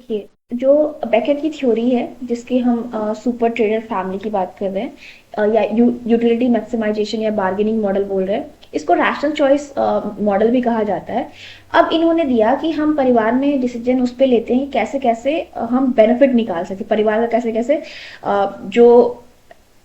देखिए, जो बेकेट की थ्योरी है, जिसकी हम सुपर ट्रेडर फैमिली की बात कर रहे हैं, या यूटिलिटी मैक्सिमाइजेशन या बार्गेनिंग मॉडल बोल रहे हैं, इसको रैशनल चॉइस मॉडल भी कहा जाता है। अब इन्होंने दिया कि हम परिवार में डिसीजन उस पे लेते हैं कि कैसे कैसे हम बेनिफिट निकाल सके परिवार का, कैसे कैसे जो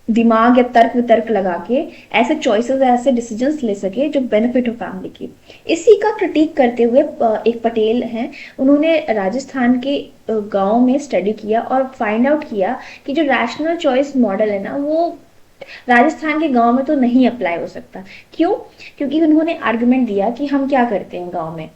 दिमाग या तर्क वितर्क लगा के ऐसे चॉइसेस, ऐसे डिसीजंस ले सके जो बेनिफिट हो फैमिली की। इसी का क्रिटिक करते हुए एक पटेल हैं, उन्होंने राजस्थान के गांव में स्टडी किया और फाइंड आउट किया कि जो रैशनल चॉइस मॉडल है ना, वो राजस्थान के गांव में तो नहीं अप्लाई हो सकता। क्यों? क्योंकि उन्होंने आर्गुमेंट दिया कि हम क्या करते हैं गांव में,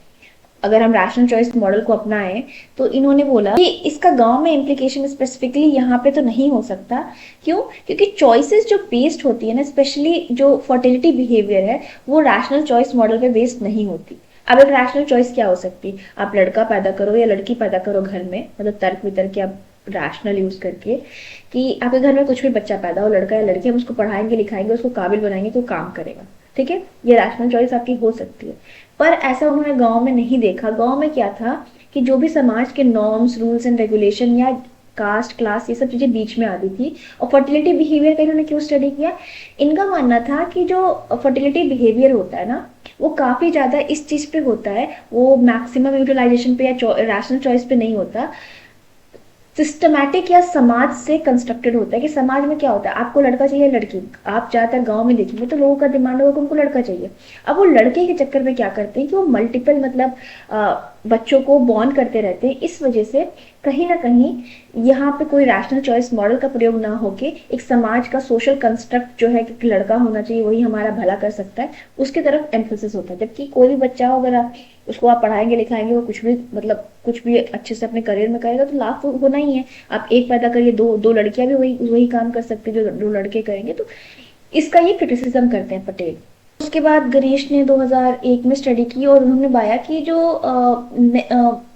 अगर हम रैशनल चॉइस मॉडल को अपनाएं, तो इन्होंने बोला कि इसका गांव में इम्प्लीकेशन स्पेसिफिकली यहाँ पे तो नहीं हो सकता। क्यों? क्योंकि चॉइसेस जो बेस्ड होती है ना, स्पेशली जो फर्टिलिटी बिहेवियर है, वो रैशनल चॉइस मॉडल पे बेस्ड नहीं होती। अब एक रैशनल चॉइस क्या हो सकती है? आप लड़का पैदा करो या लड़की पैदा करो घर में, मतलब तर्क वितर्क के आप रैशनल यूज करके, कि आपके घर में कुछ भी बच्चा पैदा हो, लड़का या लड़की, हम उसको पढ़ाएंगे लिखाएंगे, उसको काबिल बनाएंगे तो काम करेगा। ठीक है, ये रैशनल चॉइस आपकी हो सकती है। पर ऐसा उन्होंने गांव में नहीं देखा। गांव में क्या था कि जो भी समाज के नॉर्म्स, रूल्स एंड रेगुलेशन या कास्ट, क्लास, ये सब चीजें बीच में आती थी। और फर्टिलिटी बिहेवियर का इन्होंने क्यों स्टडी किया? इनका मानना था कि जो फर्टिलिटी बिहेवियर होता है ना, वो काफी ज्यादा इस चीज पे होता है, वो मैक्सिमम यूटिलाइजेशन पे या रैशनल चॉइस पे नहीं होता, सिस्टमैटिक या समाज से कंस्ट्रक्टेड होता है। कि समाज में क्या होता है, आपको लड़का चाहिए लड़की, आप ज्यादातर गांव में देखेंगे तो लोगों का डिमांड होगा कि उनको लड़का चाहिए। अब वो लड़के के चक्कर में क्या करते हैं कि वो मल्टीपल, मतलब बच्चों को बॉर्न करते रहते हैं। इस वजह से कहीं ना कहीं यहाँ पे कोई रैशनल चॉइस मॉडल का प्रयोग ना होके एक समाज का सोशल कंस्ट्रक्ट जो है कि लड़का होना चाहिए, वही हमारा भला कर सकता है, उसकी तरफ एम्फोसिस होता है। जबकि कोई भी बच्चा हो, अगर उसको आप पढ़ाएंगे लिखाएंगे, वो कुछ भी, मतलब कुछ भी अच्छे से अपने करियर में करेगा तो लाभ होना ही है। आप एक पैदा करिए, दो दो लड़कियां भी वही वही काम कर सकती है जो दो लड़के करेंगे। तो इसका ये क्रिटिसिज्म करते हैं पटेल। उसके बाद गणेश ने 2001 में स्टडी की और उन्होंने पाया कि जो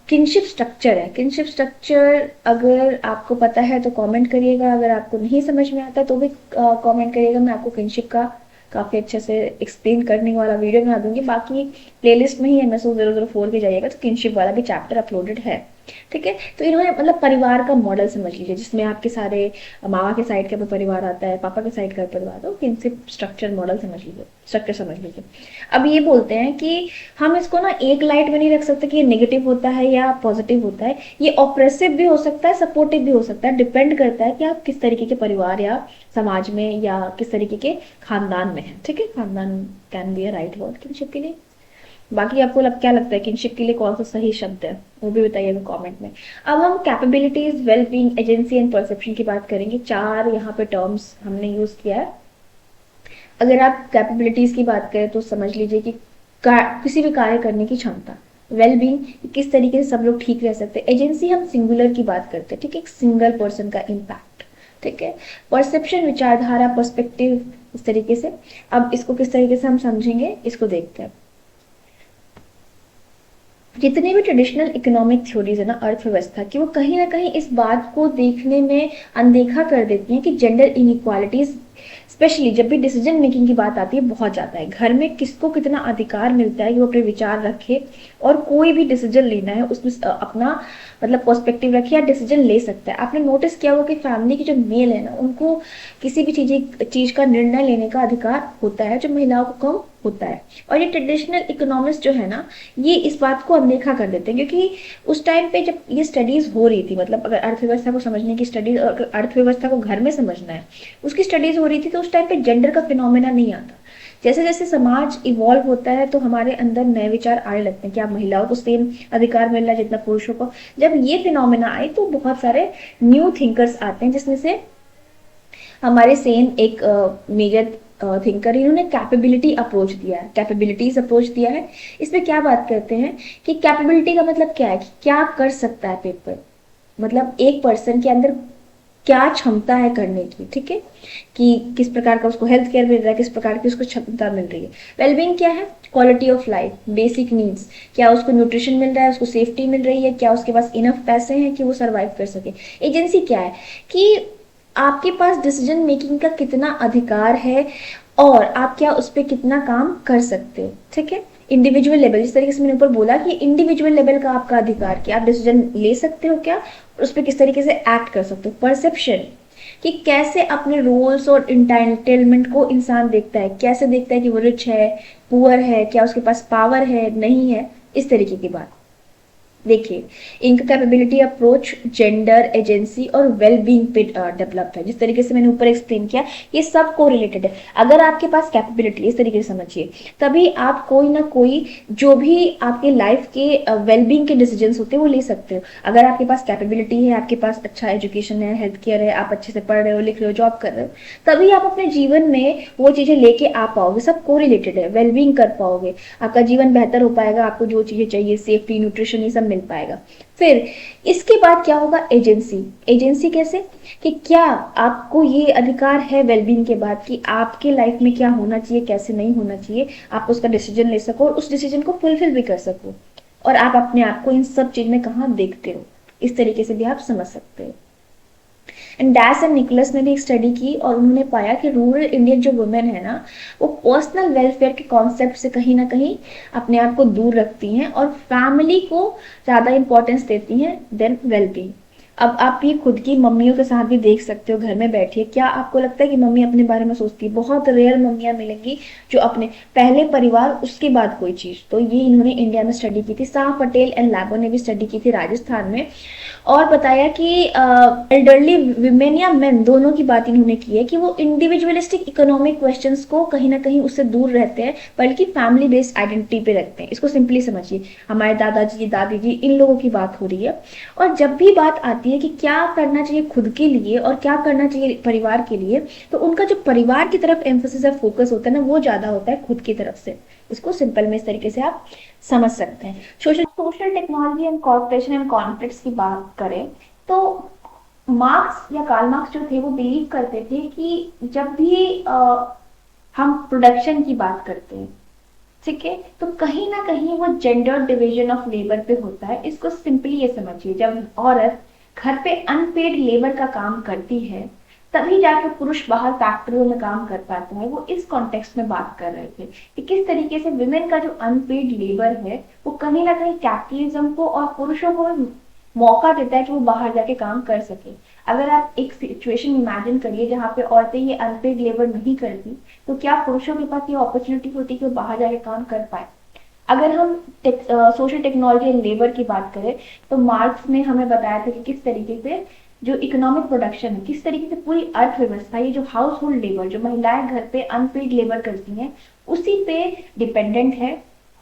किनशिप स्ट्रक्चर है, किनशिप स्ट्रक्चर अगर आपको पता है तो कमेंट करिएगा, अगर आपको नहीं समझ में आता तो भी कमेंट करिएगा। मैं आपको किनशिप का काफी अच्छे से एक्सप्लेन करने वाला वीडियो बना दूंगी। बाकी प्लेलिस्ट में ही MSO004 के जाइएगा तो किनशिप वाला भी चैप्टर अपलोडेड है। ठीक है, तो इन्होंने मतलब परिवार का मॉडल समझ लीजिए, जिसमें आपके सारे मामा के साइड का परिवार आता है, पापा के साइड का परिवार आता है, किनशिप स्ट्रक्चर मॉडल समझ लीजिए, स्ट्रक्चर समझ लीजिए। अब ये बोलते हैं कि हम इसको ना एक लाइट में नहीं रख सकते कि ये नेगेटिव होता है या पॉजिटिव होता है। ये ऑप्रेसिव भी हो सकता है, सपोर्टिव भी हो सकता है, डिपेंड करता है कि आप किस तरीके के परिवार या समाज में या किस तरीके के खानदान में है। ठीक है, खानदान can be a right word kinship के लिए। बाकी आपको क्या लगता है किनशिप के लिए कौन सा सही शब्द है, वो भी बताइएगा कमेंट में। अब हम capabilities, wellbeing, agency and perception की बात करेंगे। 4 यहाँ पे टर्म्स हमने यूज किया है। अगर आप कैपेबिलिटीज की बात करें तो समझ लीजिए कि किसी भी कार्य करने की क्षमता। वेलबींग, किस तरीके से सब लोग ठीक रह सकते हैं। एजेंसी, हम सिंगुलर की बात करते हैं, ठीक है, एक सिंगल पर्सन का इम्पैक्ट। ठीक है, परसेप्शन, विचारधारा, पर्सपेक्टिव, इस तरीके से। अब इसको किस तरीके से हम समझेंगे, इसको देखते हैं। जितने भी ट्रेडिशनल इकोनॉमिक थ्योरीज है ना, अर्थव्यवस्था की, वो कहीं ना कहीं इस बात को देखने में अनदेखा कर देती हैं कि जेंडर इनइक्वालिटीज, स्पेशली जब भी डिसीजन मेकिंग की बात आती है, बहुत ज्यादा है। घर में किसको कितना अधिकार मिलता है कि वो अपने विचार रखे और कोई भी डिसीजन लेना है उसमें अपना मतलब पर्सपेक्टिव रखे या डिसीजन ले सकता है। आपने नोटिस किया होगा कि फैमिली के जो मेल है ना, उनको किसी भी चीज का निर्णय लेने का अधिकार होता है, जो महिलाओं को कम होता है। और ये ट्रेडिशनल इकोनॉमिस्ट जो है ना, ये इस बात को अनदेखा कर देते हैं, क्योंकि उस टाइम पे जब ये स्टडीज हो रही थी, मतलब अगर अर्थव्यवस्था को समझने की स्टडीज, अर्थव्यवस्था को घर में समझना है, उसकी स्टडीज हो रही थी, तो उस टाइम पे जेंडर का फिनोमेना नहीं आता। जैसे जैसे समाज इवॉल्व होता है तो हमारे अंदर नए विचार आने लगते हैं कि आप महिलाओं को सेम अधिकार मिल रहा है जितना पुरुषों को। जब ये फिनोमेना आए तो बहुत सारे न्यू थिंकर्स आते हैं, जिसमें से हमारे सेन एक मेजर थिंकर, इन्होंने कैपेबिलिटी अप्रोच दिया है, कैपेबिलिटीज अप्रोच दिया है। इसमें क्या बात करते हैं कि कैपेबिलिटी का मतलब क्या है, कि क्या कर सकता है पेपर, मतलब एक पर्सन के अंदर क्या क्षमता है करने की। ठीक है, कि किस प्रकार का उसको हेल्थ केयर मिल रहा है, किस प्रकार की उसको क्षमता मिल रही है। वेलबींग क्या है? Quality of life, basic needs, क्या उसको न्यूट्रिशन मिल रहा है, उसको सेफ्टी मिल रही है, क्या उसके पास इनफ पैसे हैं कि वो सर्वाइव कर सके। एजेंसी क्या है? कि आपके पास डिसीजन मेकिंग का कितना अधिकार है और आप क्या उस पर कितना काम कर सकते हो। ठीक है, इंडिविजुअल लेवल, जिस तरीके से मैंने ऊपर बोला कि इंडिविजुअल लेवल का आपका अधिकार कि आप डिसीजन ले सकते हो क्या, और उस पर किस तरीके से एक्ट कर सकते हो। परसेप्शन, कि कैसे अपने रोल्स और इंटाइटलमेंट को इंसान देखता है, कैसे देखता है कि वो रिच है, पुअर है, क्या उसके पास पावर है, नहीं है, इस तरीके की बात। देखिए, इनका कैपेबिलिटी अप्रोच जेंडर, एजेंसी और वेल बीइंग पे डेवलप है। जिस तरीके से मैंने ऊपर एक्सप्लेन किया, ये सब को रिलेटेड है। अगर आपके पास कैपेबिलिटी, इस तरीके से समझिए, तभी आप कोई ना कोई जो भी आपके लाइफ के वेल बीइंग के डिसीजंस होते हैं वो ले सकते हो। अगर आपके पास कैपेबिलिटी है, आपके पास अच्छा एजुकेशन है, हेल्थ केयर है, आप अच्छे से पढ़ रहे हो, लिख रहे हो, जॉब कर रहे हो, तभी आप अपने जीवन में वो चीजें लेके आ पाओगे। सब को रिलेटेड है, वेल बीइंग कर पाओगे, आपका जीवन बेहतर हो पाएगा, आपको जो चीजें चाहिए, सेफ्टी, न्यूट्रिशन, ये सब मिल पाएगा। फिर इसके बाद क्या होगा, एजेंसी। एजेंसी कैसे, कि क्या आपको ये अधिकार है वेलबींग के बाद कि आपके लाइफ में क्या होना चाहिए, कैसे नहीं होना चाहिए, आप उसका डिसीजन ले सको और उस डिसीजन को फुलफिल भी कर सको, और आप अपने आप को इन सब चीज में कहाँ देखते हो, इस तरीके से भी आप समझ सकते हो। एंड डैश एंड निकोलस ने भी एक स्टडी की और उन्होंने पाया कि रूरल इंडियन जो वुमेन है ना, वो पर्सनल वेलफेयर के कॉन्सेप्ट से कहीं ना कहीं अपने आप को दूर रखती हैं और फैमिली को ज़्यादा इंपॉर्टेंस देती हैं देन वेलबींग। अब आप ये खुद की मम्मियों के साथ भी देख सकते हो, घर में बैठिए, क्या आपको लगता है कि मम्मी अपने बारे में सोचती है? बहुत रेयर मम्मियां मिलेंगी जो अपने पहले परिवार उसके बाद कोई चीज। तो ये इन्होंने इंडिया में स्टडी की थी, शाह पटेल एंड लैबो ने भी स्टडी की थी राजस्थान में, और बताया कि एल्डरली विमेन या मेन दोनों की बात इन्होंने की है कि वो इंडिविजुअलिस्टिक इकोनॉमिक क्वेश्चंस को कहीं ना कहीं उससे दूर रहते हैं, बल्कि फैमिली बेस्ड आइडेंटिटी पे रखते हैं। इसको सिंपली समझिए, हमारे दादाजी, दादी जी, इन लोगों की बात हो रही है। और जब भी बात आती है कि क्या करना चाहिए खुद के लिए और क्या करना चाहिए परिवार के लिए, तो उनका जो परिवार की तरफ एम्फोसिस है, फोकस होता है ना, वो ज्यादा होता है खुद की तरफ से। इसको सिंपल में इस तरीके से आप समझ सकते हैं। Social technology and corporation and conflicts की बात करें तो मार्क्स या कार्ल मार्क्स जो थे वो बिलीव करते थे कि जब भी हम प्रोडक्शन की बात करते हैं, ठीक है, तो कहीं ना कहीं वो जेंडर डिवीजन ऑफ लेबर पे होता है। इसको सिंपली ये समझिए, जब औरत घर पे अनपेड लेबर का काम करती है, तभी जाके पुरुष बाहर फैक्ट्रियों में काम कर पाते हैं। वो इस कॉन्टेक्स्ट में बात कर रहे थे कि किस तरीके से विमेन का जो अनपेड लेबर है वो कहीं ना कहीं कैपिटलिज्म को और पुरुषों को मौका देता है कि वो बाहर जाके काम कर सके। अगर आप एक सिचुएशन इमेजिन करिए जहाँ पे औरतें ये अनपेड लेबर नहीं करती, तो क्या पुरुषों के पास ये अपॉर्चुनिटी होती कि वो बाहर जाके काम कर पाए? अगर हम सोशल टेक्नोलॉजी एंड लेबर की बात करें तो मार्क्स ने हमें बताया था कि किस तरीके से जो इकोनॉमिक प्रोडक्शन है, किस तरीके से पूरी अर्थव्यवस्था, ये जो हाउस होल्ड लेबर, जो महिलाएं घर पे अनपेड लेबर करती हैं, उसी पे डिपेंडेंट है।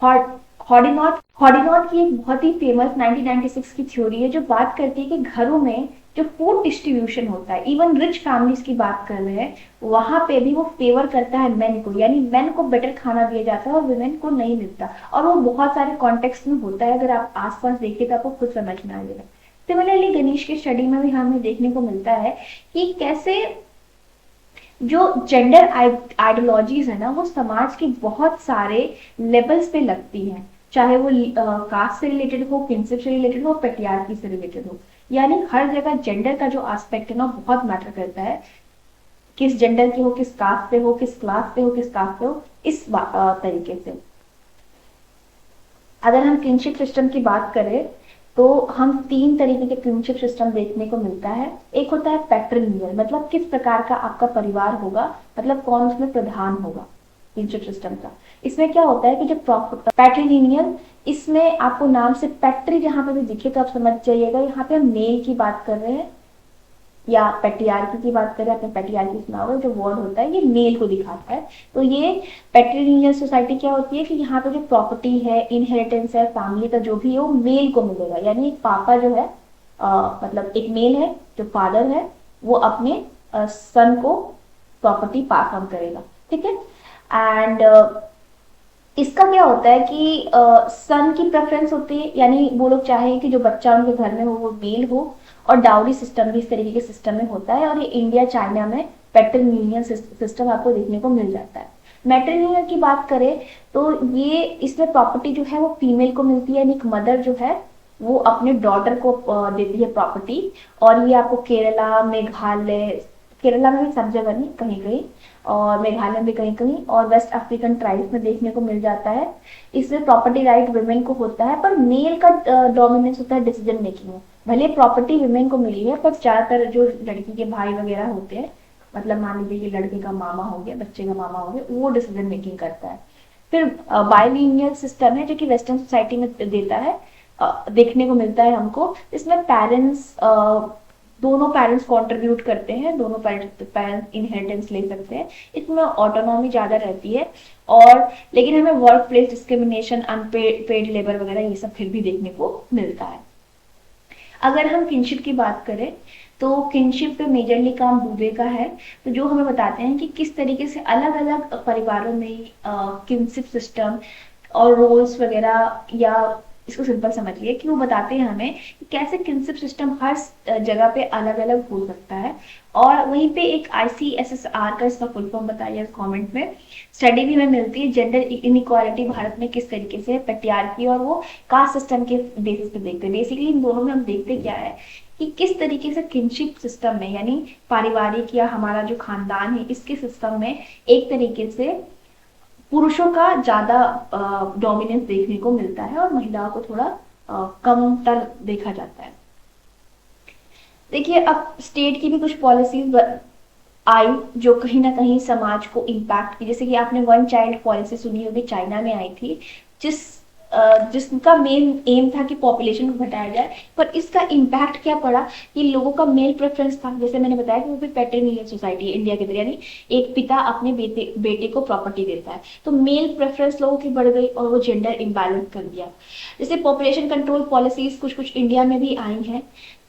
हॉडिनॉट की एक बहुत ही फेमस 1996 की थ्योरी है जो बात करती है कि घरों में जो फूड डिस्ट्रीब्यूशन होता है, इवन रिच फैमिलीज की बात कर रहे हैं, वहां पे भी वो फेवर करता है मेन को, यानी मेन को बेटर खाना दिया जाता है और वुमेन को नहीं मिलता। और वो बहुत सारे कॉन्टेक्स्ट में होता है, अगर आप आसपास देखिए तो आपको खुद समझ में आ जाएगा। सिमिलरली गणेश की स्टडी में भी हमें देखने को मिलता है कि कैसे जो जेंडर आइडियोलॉजीज है ना, वो समाज के बहुत सारे लेवल्स पे लगती हैं, चाहे वो कास्ट से रिलेटेड हो, किनशिप से रिलेटेड हो, पेट्रियार्की से रिलेटेड हो। यानी हर जगह जेंडर का जो एस्पेक्ट है ना बहुत मैटर करता है, किस जेंडर के हो, किस कास्ट पे हो, किस क्लास पे हो, किस कास्ट पे हो, इस तरीके से। अगर हम किनशिप सिस्टम की बात करें तो हम तीन तरीके के किनशिप सिस्टम देखने को मिलता है। एक होता है पैट्रिलिनियल, मतलब किस प्रकार का आपका परिवार होगा, मतलब कौन उसमें प्रधान होगा किनशिप सिस्टम का। इसमें क्या होता है कि जब पैट्रिलिनियल, इसमें आपको नाम से पैट्री जहां पे भी दिखे तो आप समझ जाइएगा यहाँ पे हम मेल की बात कर रहे हैं, या पेट्रियार्की की बात करें, आपने पेट्रियार्की सुना होगा, जो वर्ड होता है ये मेल को दिखाता है। तो ये पेट्रिलिनियल सोसाइटी क्या होती है कि यहाँ पे जो प्रॉपर्टी है, इनहेरिटेंस है, फैमिली का जो भी है वो मेल को मिलेगा। यानी एक पापा जो है मतलब एक मेल है जो फादर है, वो अपने सन को प्रॉपर्टी पास ऑन करेगा, ठीक है। एंड इसका क्या होता है कि सन की प्रेफरेंस होती है, यानी वो लोग चाहेंगे कि जो बच्चा उनके घर में हो वो मेल हो, और डाउरी सिस्टम भी इस तरीके के सिस्टम में होता है। और ये इंडिया, चाइना में पैट्रिलिनियल सिस्टम आपको देखने को मिल जाता है। मैट्रिलिनियल की बात करें तो ये इसमें प्रॉपर्टी जो है वो फीमेल को मिलती है, यानी एक मदर जो है वो अपने डॉटर को देती है प्रॉपर्टी। और ये आपको केरला, मेघालय, केरला में भी सब जगह नहीं, कहीं कहीं, और मेघालय में भी कहीं कहीं, और वेस्ट अफ्रीकन ट्राइब्स में देखने को मिल जाता है। इसमें प्रॉपर्टी राइट वुमेन को होता है, पर मेल का डोमिनेंस होता है डिसीजन मेकिंग में। भले प्रॉपर्टी वुमेन को मिली है, पर ज्यादातर जो लड़की के भाई वगैरह होते हैं, मतलब मान लीजिए कि लड़के का मामा हो गया, बच्चे का मामा हो गया, वो डिसीजन मेकिंग करता है। फिर बाइलिनियल सिस्टम है जो कि वेस्टर्न सोसाइटी में देता है, देखने को मिलता है हमको। इसमें पेरेंट्स, दोनों पेरेंट्स कंट्रीब्यूट करते हैं, दोनों पेरेंट्स इनहेरिटेंस ले सकते हैं। इसमें ऑटोनॉमी ज्यादा रहती है, और लेकिन हमें workplace discrimination, unpaid labour वगैरह ये सब फिर भी देखने को मिलता है। अगर हम किनशिप की बात करें तो किनशिप पे मेजरली काम दूबे का है, तो जो हमें बताते हैं कि किस तरीके से अलग अलग परिवारों में किनशिप सिस्टम और रोल्स वगैरह, या इसको सिंपल समझिए कि वो बताते हैं हमें कि कैसे किनशिप सिस्टम हर जगह पे अलग अलग हो सकता है। और वहीं पे एक ICSSR का इसका फुल फॉर्म बताइए कमेंट में। स्टडी भी हमें मिलती है जेंडर इनइक्वालिटी भारत में किस तरीके से पैट्रियार्की और वो कास्ट सिस्टम के बेसिस पे देखते हैं। बेसिकली इन दोनों में हम देखते क्या है कि किस तरीके से किनशिप सिस्टम में, यानी पारिवारिक या हमारा जो खानदान है, इसके सिस्टम में एक तरीके से पुरुषों का ज्यादा डोमिनेंस देखने को मिलता है और महिलाओं को थोड़ा कमतर देखा जाता है। देखिए, अब स्टेट की भी कुछ पॉलिसीज आई जो कहीं ना कहीं समाज को इम्पैक्ट की। जैसे कि आपने वन चाइल्ड पॉलिसी सुनी होगी, चाइना में आई थी, जिसका मेन एम था कि पॉपुलेशन को घटाया जाए। पर इसका इम्पैक्ट क्या पड़ा कि लोगों का मेल प्रेफरेंस था। जैसे मैंने बताया कि वो भी पैट्रिलिनियल सोसाइटी है इंडिया की तरह, यानी एक पिता अपने बेटे को प्रॉपर्टी देता है, तो मेल प्रेफरेंस लोगों की बढ़ गई और वो जेंडर इम्बैलेंस कर दिया। जैसे पॉपुलेशन कंट्रोल पॉलिसीज कुछ कुछ इंडिया में भी आई हैं,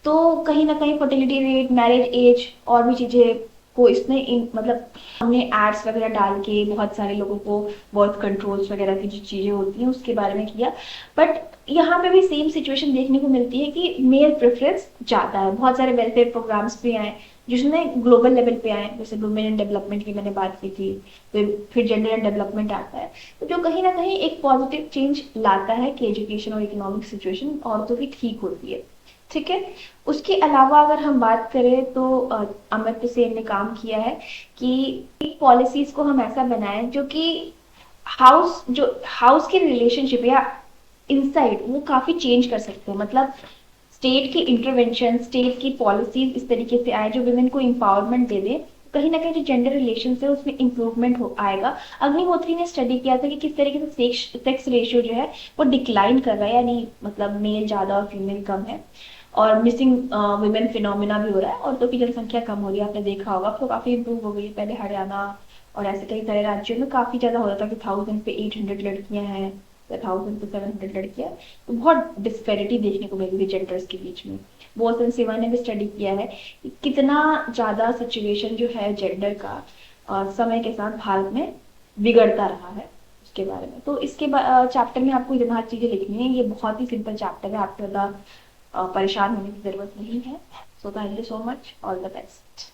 तो कहीं ना कहीं फर्टिलिटी रेट, मैरिज एज और भी चीजें को इसने मतलब हमने एड्स वगैरह डाल के बहुत सारे लोगों को बर्थ कंट्रोल्स वगैरह की जो चीजें होती हैं उसके बारे में किया। बट यहाँ पे भी सेम सिचुएशन देखने को मिलती है कि मेल प्रेफरेंस ज्यादा है। बहुत सारे वेलफेयर प्रोग्राम्स भी आए जिसमें ग्लोबल लेवल पे आए, जैसे वुमेन एंड डेवलपमेंट की मैंने बात की थी, फिर जेंडर एंड डेवलपमेंट आता है, तो जो कहीं ना कहीं एक पॉजिटिव चेंज लाता है कि एजुकेशन और इकोनॉमिक सिचुएशन औरतों की ठीक होती है। ठीक है। उसके अलावा अगर हम बात करें तो अमर्त्य सेन ने काम किया है कि पॉलिसीज को हम ऐसा बनाएं जो कि हाउस के रिलेशनशिप या इनसाइड वो काफी चेंज कर सकते हैं। मतलब स्टेट की इंटरवेंशन, स्टेट की पॉलिसीज इस तरीके से आए जो वुमेन को एम्पावरमेंट दे दे, कहीं ना कहीं जो जेंडर रिलेशन है उसमें इंप्रूवमेंट हो आएगा। अग्निहोत्री ने स्टडी किया था कि किस तरीके से सेक्स रेशियो जो है वो डिक्लाइन कर रहा है, यानी मतलब मेल ज्यादा और फीमेल कम है, और मिसिंग वुमेन फिनोमिना भी हो रहा है, औरतों की जनसंख्या कम हो रही है। आपने देखा होगा, तो काफी इंप्रूव हो गई है। पहले हरियाणा और ऐसे कई सारे राज्यों में काफी ज्यादा होता था कि 1000 पे 800 लड़कियां हैं या 1000 पे 700 लड़कियां, तो बहुत डिस्पेरिटी देखने को मिली थी जेंडर्स के बीच में। बोल्सन सिवा ने भी स्टडी किया है कि कितना ज्यादा सिचुएशन जो है जेंडर का समय के साथ भारत में बिगड़ता रहा है उसके बारे में। तो इसके चैप्टर में आपको इतना चीजें लिखनी है, ये बहुत ही सिंपल चैप्टर है, आपको ज्यादा परेशान होने की जरूरत नहीं है। So thank you so much, all the best.